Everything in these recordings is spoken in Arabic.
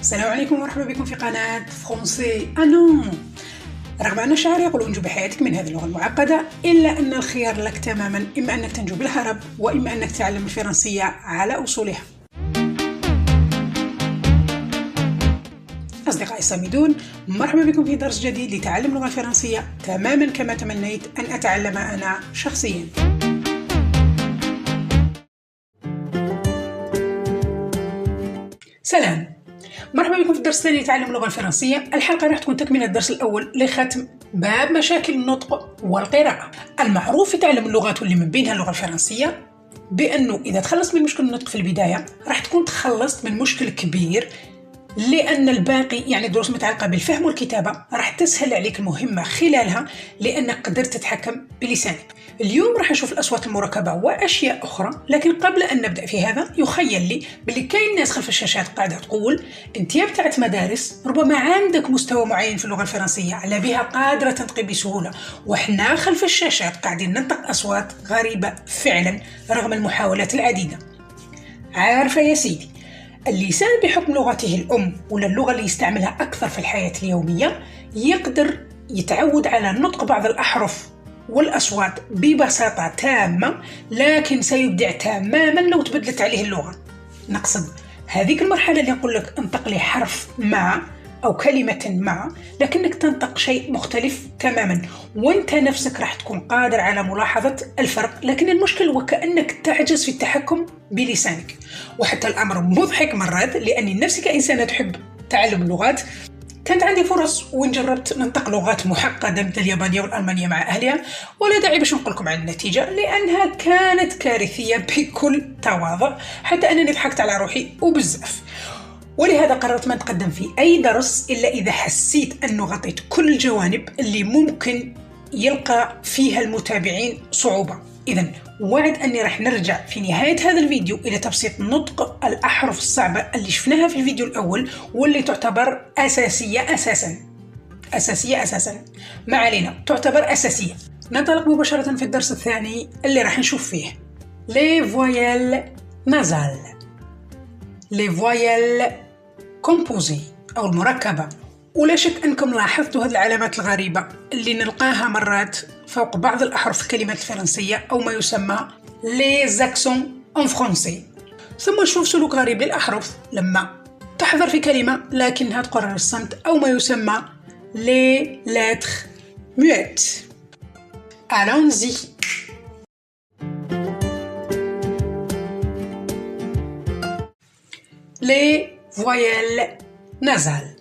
السلام عليكم ومرحبا بكم في قناة فرونسي أنون. رغم أن الشاعر يقول انجو بحياتك من هذه اللغة المعقدة، إلا أن الخيار لك تماما، إما أنك تنجو بالهرب وإما أنك تتعلم الفرنسية على أصولها. أصدقائي الصامدون، مرحبا بكم في درس جديد لتعلم اللغة الفرنسية تماما كما تمنيت أن أتعلم أنا شخصيا. سلام، مرحبا بكم في الدرس الثاني لتعلم اللغة الفرنسية. الحلقة راح تكون تكملة الدرس الأول لختم باب مشاكل النطق والقراءة. المعروف في تعلم اللغات واللي من بينها اللغة الفرنسية بأنه إذا تخلصت من مشكل النطق في البداية راح تكون تخلصت من مشكل كبير، لأن الباقي يعني دروس متعلقة بالفهم والكتابة راح تسهل عليك المهمة خلالها، لأنك قدرت تتحكم بلسانك. اليوم راح نشوف الأصوات المركبة وأشياء أخرى، لكن قبل أن نبدأ في هذا يخيل لي باللي كاين ناس خلف الشاشات قاعدة تقول أنت يا بتاعت مدارس ربما عندك مستوى معين في اللغة الفرنسية على بها قادرة تنطقي بسهولة، وإحنا خلف الشاشات قاعدين ننطق أصوات غريبة فعلا رغم المحاولات العديدة. عارفة يا سيدي، اللسان بحكم لغته الأم ولا اللغة اللي يستعملها أكثر في الحياة اليومية يقدر يتعود على نطق بعض الأحرف والأصوات ببساطة تامة، لكن سيبدع تماما لو تبدلت عليه اللغة. نقصد هذيك المرحلة اللي يقول لك انطق لي حرف ما أو كلمة ما، لكنك تنطق شيء مختلف تماما، وانت نفسك راح تكون قادر على ملاحظة الفرق، لكن المشكل وكأنك تعجز في التحكم بلسانك. وحتى الأمر مضحك مرات، لأني نفسي كإنسانة تحب تعلم اللغات كانت عندي فرص وين جربت ننطق لغات معقدة مثل اليابانية والألمانية مع أهلها، ولا داعي باش نقول لكم عن النتيجة لأنها كانت كارثية بكل تواضع، حتى أنني ضحكت على روحي وبزاف. ولهذا قررت ما نتقدم في أي درس إلا إذا حسيت أنه غطيت كل الجوانب اللي ممكن يلقى فيها المتابعين صعوبة. إذن وعد أني راح نرجع في نهاية هذا الفيديو إلى تبسيط نطق الأحرف الصعبة اللي شفناها في الفيديو الأول واللي تعتبر أساسية أساسا. ما علينا، تعتبر أساسية. ننطلق مباشرة في الدرس الثاني اللي راح نشوف فيه les voyelles nasales، les voyelles composées أو المركبة. ولا شك أنكم لاحظتوا هذه العلامات الغريبة اللي نلقاها مرات فوق بعض الأحرف الكلمات الفرنسية أو ما يسمى les accents en français. ثم نشوف سلوك غريب للأحرف لما تحضر في كلمة لكنها تقرر الصمت أو ما يسمى les lettres muettes. Allons-y. les voyelles nasales.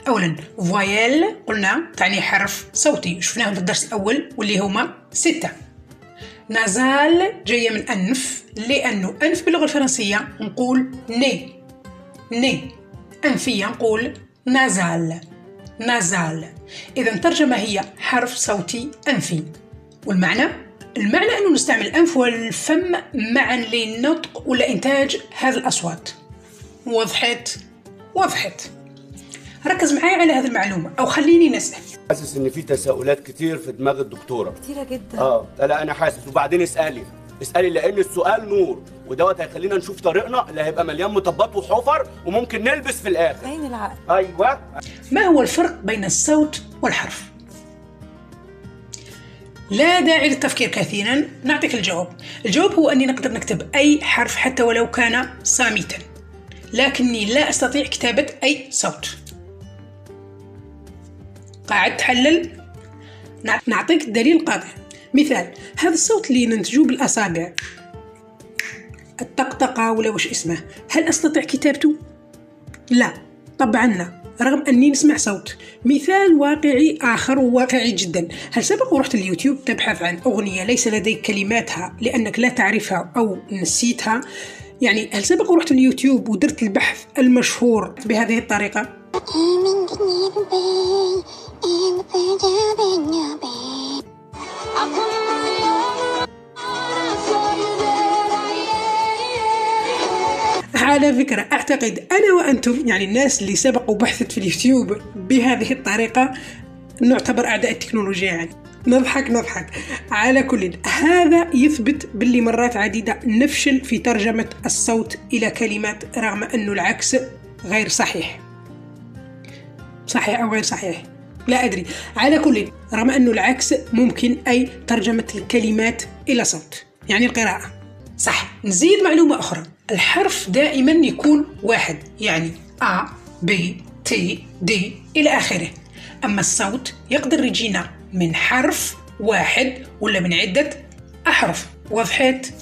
أولا فويل قلنا تعني حرف صوتي، شفناهم في الدرس الأول واللي هما 6. نازال جاية من أنف، لأنه أنف باللغة الفرنسية نقول ني، أنفية نقول نازال. إذا ترجمة هي حرف صوتي أنفي. والمعنى أنه نستعمل الأنف والفم معا للنطق ولا إنتاج هذه الأصوات. وضحت. ركز معي على هذه المعلومة أو خليني نسأل. حاسس إن في تساؤلات كتير في دماغ الدكتورة. كتيرة جدا. لا أنا حاسس. وبعدين اسألي لأن السؤال نور، ودوت هيخلينا نشوف طريقنا اللي هيبقى مليان مطبات وحفر وممكن نلبس في الآخر. عين العقل. أيوة. ما هو الفرق بين الصوت والحرف؟ لا داعي للتفكير كثيرا، نعطيك الجواب هو أني نقدر نكتب أي حرف حتى ولو كان صامتا، لكني لا أستطيع كتابة أي صوت. قاعد تحلل؟ نعطيك دليل قاطع. مثال، هذا الصوت اللي ننتجه بالأصابع، الطقطقة ولا وش اسمه، هل أستطيع كتابته؟ لا، طبعا لا، رغم أني نسمع صوت. مثال واقعي آخر وواقعي جدا، هل سبق ورحت اليوتيوب تبحث عن أغنية ليس لديك كلماتها لأنك لا تعرفها أو نسيتها؟ يعني هل سبق ورحت اليوتيوب ودرت البحث المشهور بهذه الطريقة؟ على فكرة أعتقد أنا وأنتم يعني الناس اللي سبقوا بحثت في اليوتيوب بهذه الطريقة نعتبر أعداء التكنولوجيا. يعني نضحك. على كل هذا يثبت باللي مرات عديدة نفشل في ترجمة الصوت إلى كلمات، رغم أنه العكس غير صحيح. صحيح أو غير صحيح لا أدري. على كل، رغم أنه العكس ممكن، أي ترجمة الكلمات إلى صوت، يعني القراءة. صح. نزيد معلومة أخرى، الحرف دائما يكون واحد، يعني A B T D إلى آخره. أما الصوت يقدر يجينا من حرف واحد ولا من عدة أحرف. وضحت؟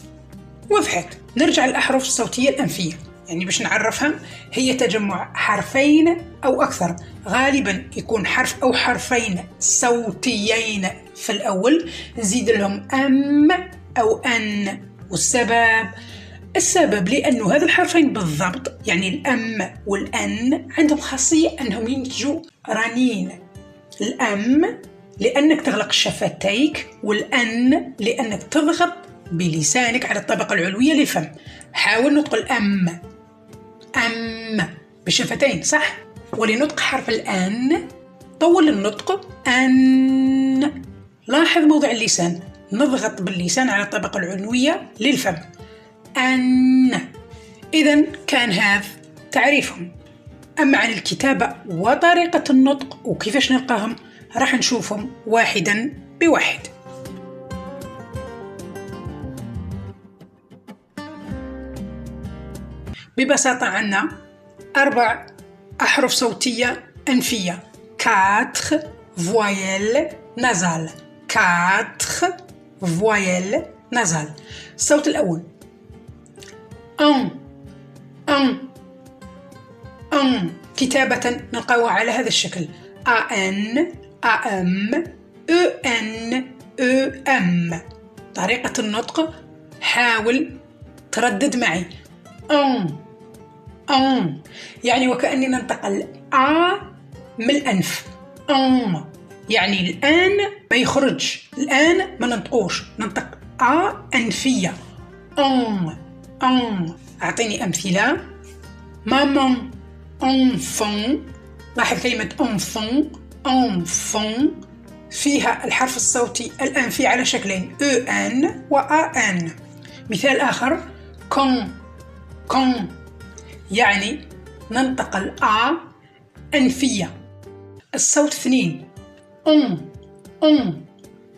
نرجع للأحرف الصوتية الأنفية، يعني باش نعرفها، هي تجمع حرفين أو أكثر، غالبا يكون حرف أو حرفين صوتيين في الأول، نزيد لهم أم أو أن. والسبب لأنه هذا الحرفين بالضبط، يعني الأم والأن، عندهم خاصية أنهم ينتجوا رنين. الأم لأنك تغلق شفتيك، والأن لأنك تضغط بلسانك على الطبقة العلوية للفم. حاول نطق الأم بالشفتين، صح؟ ولنطق حرف الأن طول النطق أن. لاحظ موضع اللسان، نضغط باللسان على الطبقة العلوية للفم، أن. إذن كان هذا تعريفهم. أما عن الكتابة وطريقة النطق وكيفاش نلقاهم راح نشوفهم واحدا بواحد. ببساطة عنا 4 أحرف صوتية أنفية، 4 voyelles nasales. 4 voyelles nasales. الصوت الأول كتابة نلقاوها على هذا الشكل، AN AM EN EM. طريقة النطق حاول تردد معي، يعني وكأني ننطق الآ من الأنف، يعني الآن ما يخرج، الآن ما ننطقوش، ننطق أنفية. أعطيني أمثلة. مامان enfant. لاحظ كلمة enfant فيها الحرف الصوتي الأنفي على شكلين، EN و AN. مثال آخر، كون يعني ننطق الآ أنفية. الصوت 2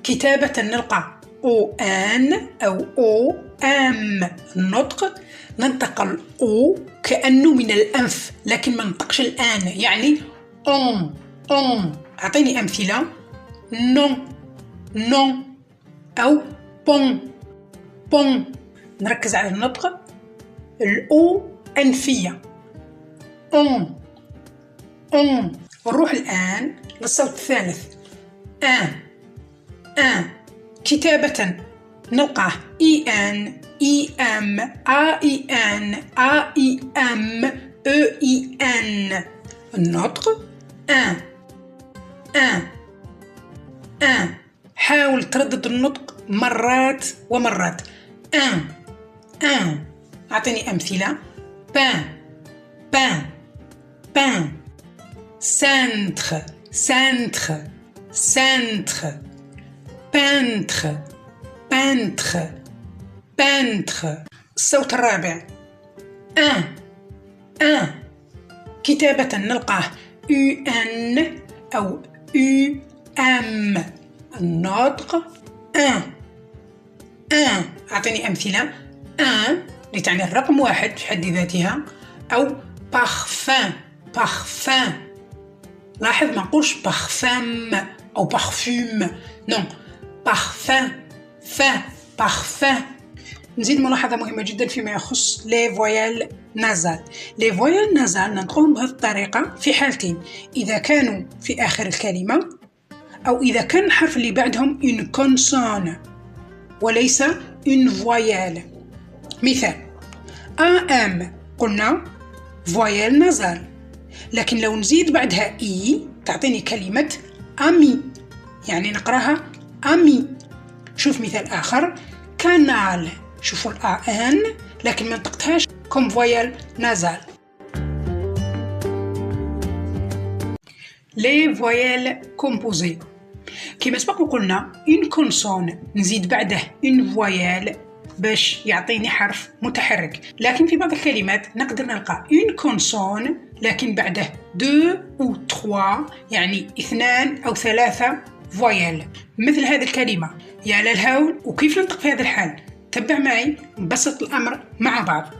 كتابة نلقى ON أو OM. النطق ننطق الأو كأنه من الأنف، لكن ما ننطقش الآن، يعني أعطيني أمثلة. نو أو بون. نركز على النطق، الأو أنفية، ونروح الآن للصوت الثالث، كتابة نلقاه EN EM AEN AEM EEN. النطق حاول تردد النطق مرات ومرات. أعطيني أمثلة. بان centre peintre. الصوت الرابع، كتابة نلقاه UN أو UM. النطق أعطيني أمثلة. لتعني الرقم 1 في حد ذاتها، أو parfum. لاحظ ما نقولش parfum أو parfum، non parfum. نزيد ملاحظة مهمة جدا فيما يخص les voyelles nasales. les voyelles nasales ننطقهم بهذه الطريقة في حالتين، إذا كانوا في آخر الكلمة، أو إذا كان الحرف اللي بعدهم une consonne وليس une voyelle. مثال AM قلنا voyelle nasale، لكن لو نزيد بعدها إي تعطيني كلمة أمي، يعني نقراها أمي. شوف مثال آخر، كانال. شوفوا الآن لكن ما نطقتهاش كوم فويال نازال. لي فويال كومبوزي، كما سبق وقلنا إن كونسون نزيد بعده إن فويال باش يعطيني حرف متحرك. لكن في بعض الكلمات نقدر نلقى اون كونسون لكن بعده 2 أو 3 يعني 2 أو 3 فويل. مثل هذه الكلمة يا للهول. وكيف ننطق في هذا الحال؟ تبع معي نبسط الأمر مع بعض.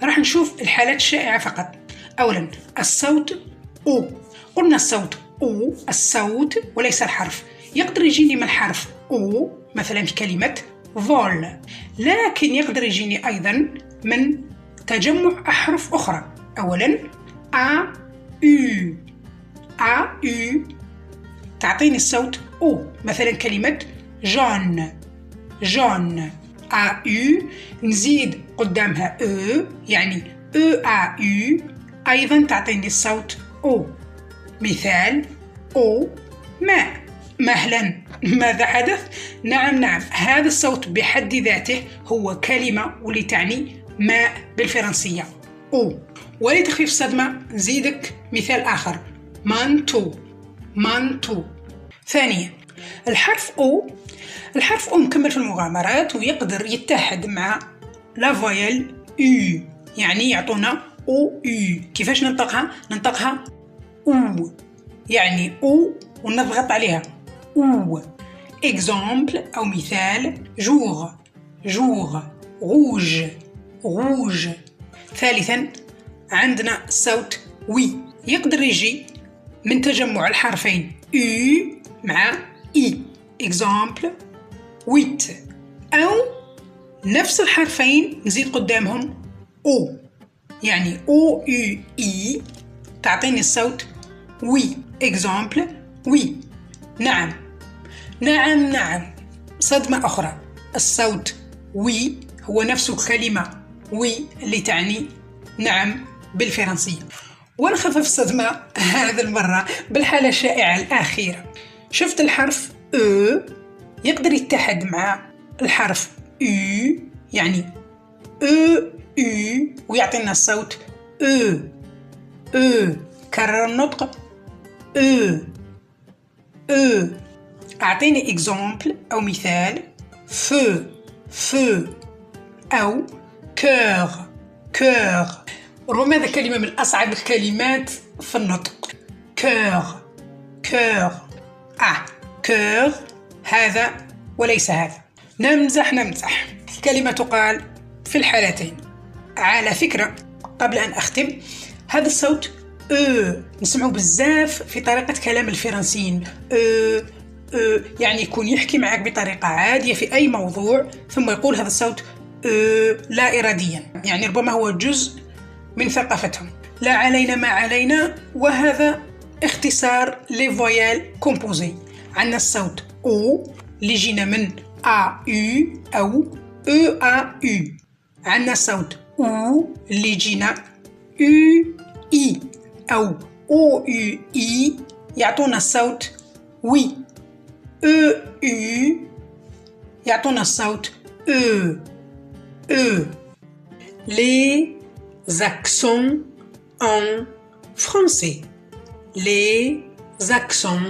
راح نشوف الحالات الشائعة فقط. أولا الصوت أو. قلنا الصوت أو الصوت وليس الحرف. يقدر يجيني من الحرف أو مثلا في كلمة فول، لكن يقدر يجيني أيضا من تجمع أحرف أخرى. أولا A U A U تعطيني الصوت أو. مثلا كلمة جون جون A U نزيد قدامها أو يعني أو A U أيضا تعطيني الصوت أو. مثال أو ماء. مهلا، ماذا حدث؟ نعم هذا الصوت بحد ذاته هو كلمة ولتعني ماء بالفرنسية أو. ولتخفيف الصدمة نزيدك مثال آخر مانتو مانتو. ثانيا الحرف أو. الحرف أو مكمل في المغامرات ويقدر يتحد مع لا فويل أو يعني يعطونا أو أو. كيفاش ننطقها؟ ننطقها أو يعني أو ونضغط عليها أو. إكزامبل أو مثال جوغ جوغ روج روج. ثالثا عندنا الصوت وي. يقدر يجي من تجمع الحرفين أو مع إي. إكزامبل ويت. أو نفس الحرفين نزيد قدامهم أو يعني أو أو إي تعطيني الصوت وي. إكزامبل وي. نعم نعم نعم. صدمة أخرى الصوت وي هو نفس الكلمة وي اللي تعني نعم بالفرنسية. ونخفف الصدمة هذا المرة بالحالة الشائعة الأخيرة. شفت الحرف أو يقدر يتحد مع الحرف أو يعني أو أو ويعطينا الصوت أو أو. كرر النطق أو أو. أعطيني إكزامبل أو مثال فو فو أو كور كور. ربما هذا كلمة من أصعب الكلمات في النطق كور كور. كور هذا وليس هذا. نمزح الكلمة تقال في الحالتين. على فكرة قبل أن أختم هذا الصوت نسمعه بزاف في طريقة كلام الفرنسيين يعني يكون يحكي معك بطريقة عادية في أي موضوع ثم يقول هذا الصوت لا إراديا يعني ربما هو جزء من ثقافتهم. لا علينا ما علينا. وهذا اختصار لي فويال كومبوزي. عندنا الصوت أو اللي جينا من أ أو أو أو أ أو. عندنا الصوت أو اللي جينا أو إي أو أو أو إي يعطونا الصوت وي. أو أو يعطونا الصوت أو أو. Les accents en français. Les accents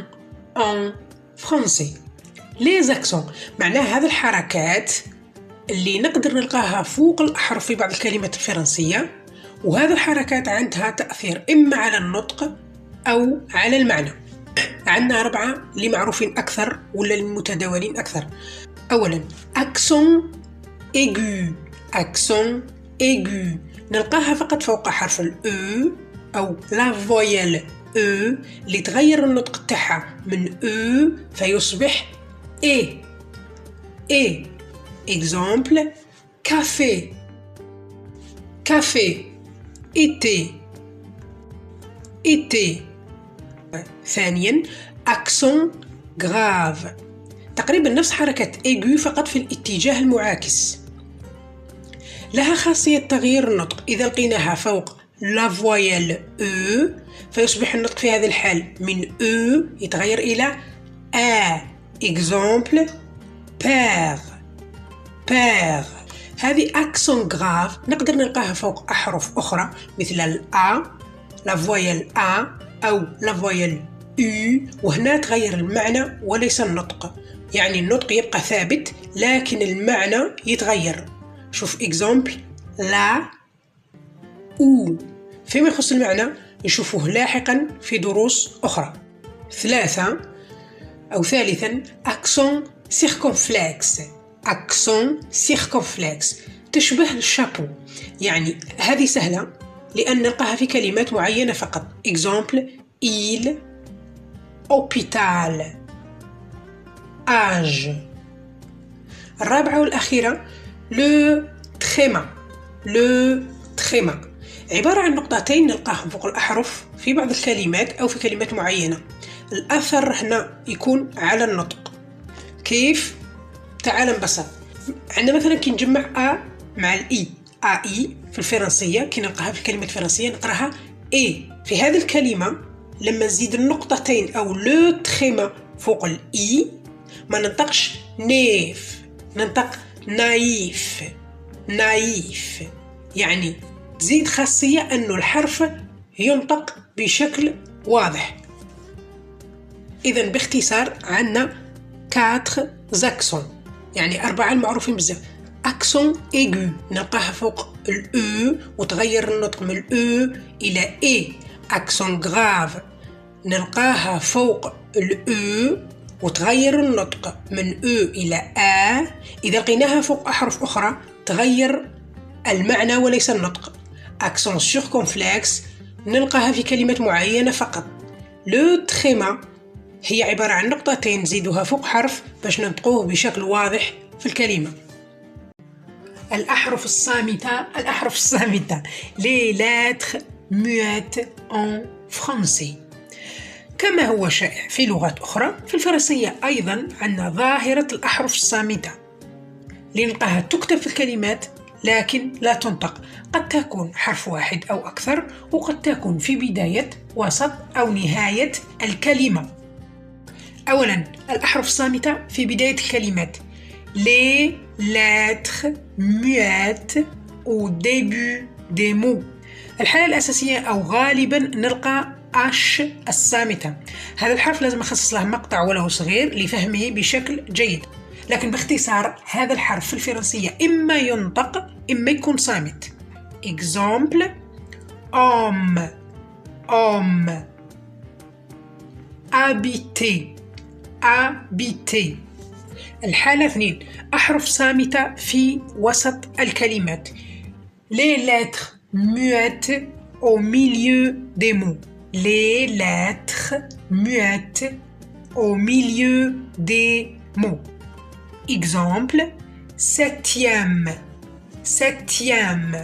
en français. Les accents معناه هذه الحركات اللي نقدر نلقاها فوق الأحرف في بعض الكلمات الفرنسية. وهذه الحركات عندها تأثير إما على النطق أو على المعنى. عندنا 4 اللي معروفين أكثر ولا المتداولين أكثر. أولا accent aigu. accent aigu نلقاها فقط فوق حرف الأو أو لا فويل أو اللي تغير النطق تاعها من أو فيصبح إي إي. إكزامبل كافي كافي إتي إتي. ثانيا أكسون غراف تقريبا نفس حركة إيغو فقط في الاتجاه المعاكس. لها خاصية تغيير النطق. إذا لقيناها فوق لا فويل أو فيصبح النطق في هذا الحال من أو يتغير إلى أ. إكزامبل بير بير. هذه أكسون غراف نقدر نلقاها فوق أحرف أخرى مثل الأ لا فويل أ أو لا فويل أو وهنا تغير المعنى وليس النطق. يعني النطق يبقى ثابت لكن المعنى يتغير. شوف إكزامبل لا أو. فيما يخص المعنى نشوفه لاحقا في دروس أخرى. ثالثا أكسون سيركونفلكس. أكسون سيركونفلكس تشبه الشابو، يعني هذه سهلة لأن نلقاها في كلمات معينة فقط. إكزامبل إل، أوبيتال، آج. الرابعة والأخيرة لو تخيما. لو تخيما عبارة عن نقطتين نلقاهم فوق الأحرف في بعض الكلمات أو في كلمات معينة. الأثر هنا يكون على النطق. كيف؟ تعال نبسط. عندنا مثلا كي نجمع أ مع الإي، أي في الفرنسية كي نلقاها في الكلمة الفرنسية نقراها إي. في هذه الكلمة لما نزيد النقطتين أو لو تخيما فوق الإي ما ننطقش نيف، ننطق نايف. نايف يعني تزيد خاصية أنه الحرف ينطق بشكل واضح. إذن باختصار عندنا 4 زاكسون، يعني 4 المعروفين بزاف. أكسون إيغو نلقاها فوق الأو وتغير النطق من الأو إلى إي. أكسون غراف نلقاها فوق الأو وتغير النطق من أو إلى آ. إذا لقيناها فوق أحرف أخرى تغير المعنى وليس النطق. أكسون سيركونفلكس نلقاها في كلمات معينة فقط. لو تخيما هي عبارة عن نقطتين نزيدوها فوق حرف باش ننطقوه بشكل واضح في الكلمة. الأحرف الصامتة les lettres muettes en français. كما هو شائع في لغات أخرى في الفرنسية أيضا عندنا ظاهرة الأحرف الصامتة اللي نلقاها تكتب في الكلمات لكن لا تنطق. قد تكون حرف واحد أو أكثر، وقد تكون في بداية، وسط أو نهاية الكلمة. أولا الأحرف الصامتة في بداية الكلمات les lettres muettes au début des mots. الحالة الأساسية أو غالبا نلقى أش الصامتة. هذا الحرف لازم نخصص له مقطع ولو صغير لفهمه بشكل جيد. لكن باختصار هذا الحرف في الفرنسية إما ينطق إما يكون صامت. Exemple homme homme habiter habiter. الحالة 2 أحرف صامتة في وسط الكلمات les lettres muettes au milieu des mots. Les lettres muettes au milieu des mots. Exemple septième septième.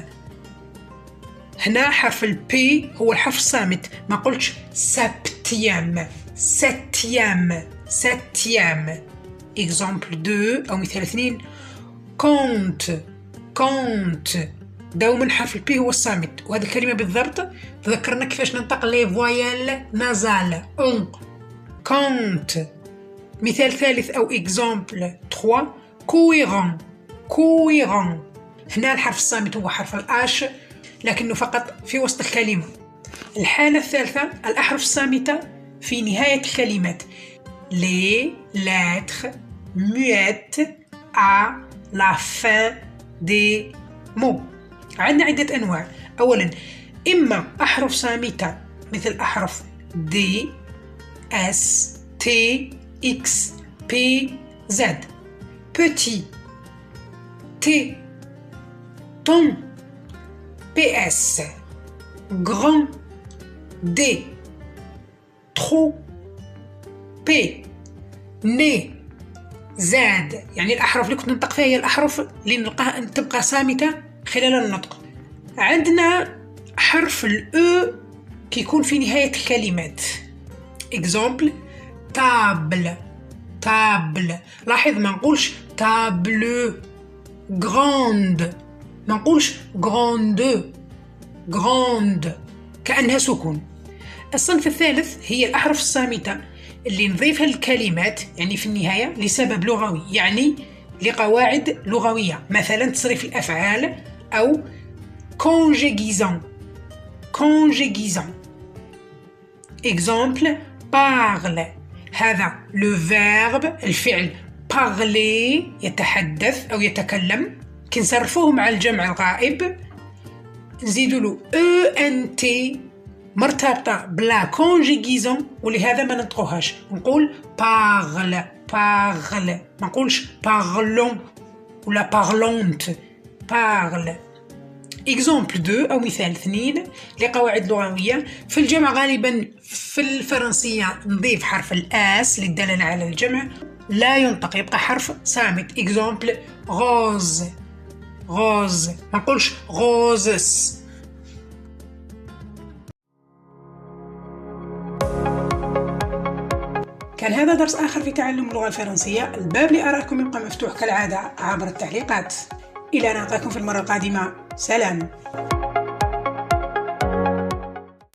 هنا حرف البي هو الحرف الصامت، ما قلتش septième septième septième. Exemple 2 أو مثال 2 compte compte. دوما حرف البي هو الصامت، وهذه الكلمة بالضبط تذكرنا كيفاش ننطق لي فويال نازال اون. compte. مثال ثالث أو example 3 cohérent cohérent. هنا الحرف الصامت هو حرف الآش لكنه فقط في وسط الكلمة. الحالة الثالثة الأحرف الصامتة في نهاية الكلمات les lettres muettes à la fin des mots. عندنا عدة أنواع. أولا إما أحرف صامتة مثل أحرف D S T X P Z. Petit T ton PS. Grand D. Trop P. ني زاد. يعني الأحرف اللي كنت ننطق فيها هي الأحرف اللي نلقاها أن تبقى صامتة خلال النطق. عندنا حرف الأو كيكون في نهاية الكلمات. Exemple table table. لاحظ ما نقولش table. grande ما نقولش grande grande كأنها سكون. الصنف الثالث هي الأحرف الصامتة اللي نضيفها للكلمات يعني في النهاية لسبب لغوي، يعني لقواعد لغوية، مثلا تصريف الأفعال أو conjugaison conjugaison. Exemple parle. هذا le verbe الفعل parler يتحدث أو يتكلم. كي نصرفوه مع الجمع الغائب نزيدوا له ENT مرتبطة بلا كونجيغيزون، ولهذا ما ننطقوهاش، نقول parle parle، ما نقولش parlons ولا parlante، parle. Exemple 2 أو مثال 2 لقواعد لغوية. في الجمع غالبا في الفرنسية نضيف حرف الآس للدلالة على الجمع، لا ينطق، يبقى حرف صامت. Exemple rose rose، ما نقولش roses. كان هذا درس آخر في تعلم اللغة الفرنسية. الباب لآرائكم يبقى مفتوح كالعادة عبر التعليقات. إلى أن نلقاكم في المرة القادمة، سلام.